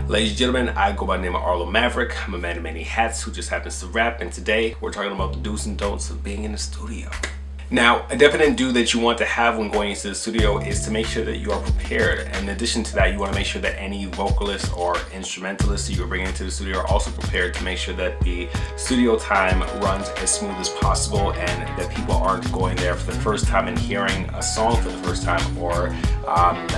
Ladies and gentlemen, I go by the name of Arlo Maverick. I'm a man of many hats who just happens to rap, and today we're talking about the do's and don'ts of being in the studio. Now, a definite do that you want to have when going into the studio is to make sure that you are prepared. And in addition to that, you want to make sure that any vocalist or instrumentalist that you're bringing into the studio are also prepared to make sure that the studio time runs as smooth as possible and that people aren't going there for the first time and hearing a song for the first time, or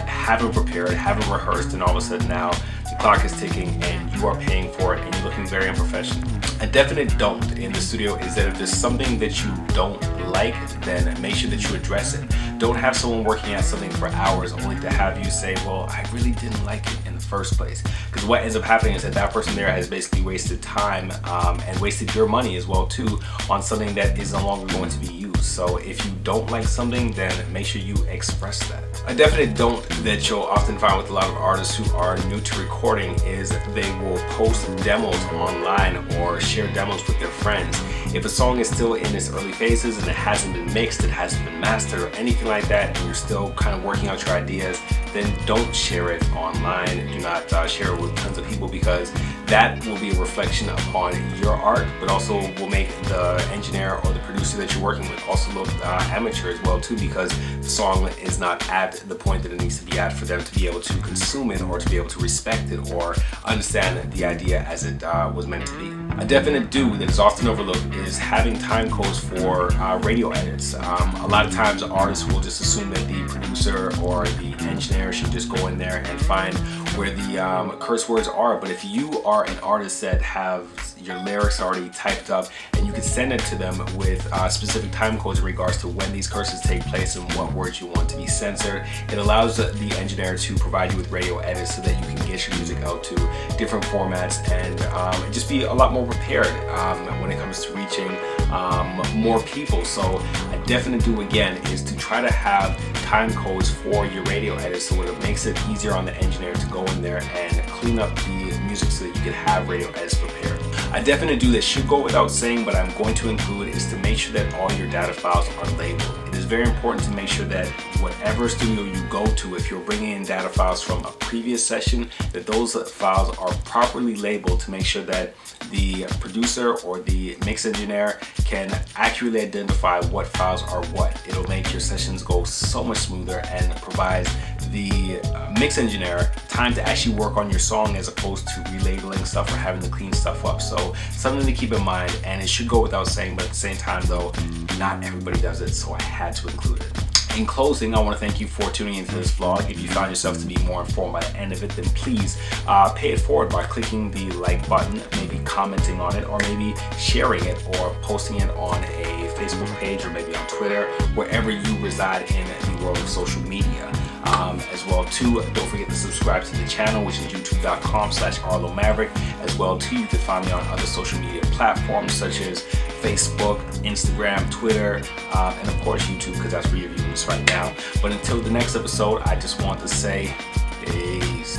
haven't prepared, haven't rehearsed, and all of a sudden now the clock is ticking and you are paying for it and you're looking very unprofessional. A definite don't in the studio is that if there's something that you don't like, then make sure that you address it. Don't have someone working at something for hours only to have you say, well, I really didn't like it in the first place. Because what ends up happening is that that person there has basically wasted time and wasted your money as well too on something that is no longer going to be used. So if you don't like something, then make sure you express that. A definite don't that you'll often find with a lot of artists who are new to recording is they will post demos online or share demos with their friends. If a song is still in its early phases and it hasn't been mixed, it hasn't been mastered or anything like that, and you're still kind of working out your ideas, then don't share it online. Do not share it with tons of people, because that will be a reflection upon your art, but also will make the engineer or the producer that you're working with also look amateur as well too, because the song is not at the point that it needs to be at for them to be able to consume it or to be able to respect it or understand the idea as it was meant to be. A definite do that is often overlooked is having time codes for radio edits. A lot of times artists will just assume that the producer or the engineer should just go in there and find where the curse words are. But if you are an artist that have your lyrics already typed up and you can send it to them with specific time codes in regards to when these curses take place and what words you want to be censored, it allows the engineer to provide you with radio edits so that you can get your music out to different formats and just be a lot more prepared when it comes to reaching more people. So a definite do again is to try to have time codes for your radio edits so it makes it easier on the engineer to go in there and clean up the music so that you can have radio edits prepared. A definite do that should go without saying, but I'm going to include, is to make sure that all your data files are labeled. It is very important to make sure that whatever studio you go to, if you're bringing in data files from a previous session, that those files are properly labeled to make sure that the producer or the mix engineer can accurately identify what files are what. It'll make your sessions go so much smoother and provides the mix engineer time to actually work on your song as opposed to relabeling stuff or having to clean stuff up. So something to keep in mind, and it should go without saying, but at the same time though, not everybody does it, so I had to include it. In closing, I want to thank you for tuning into this vlog. If you found yourself to be more informed by the end of it, then please pay it forward by clicking the like button, maybe commenting on it, or maybe sharing it or posting it on a Facebook page or maybe on Twitter, wherever you reside in the world of social media. As well too, don't forget to subscribe to the channel, which is youtube.com/Arlo Maverick. As well too, you can find me on other social media platforms such as Facebook, Instagram, Twitter, and of course YouTube, because that's where you're viewing this right now. But until the next episode, I just want to say peace.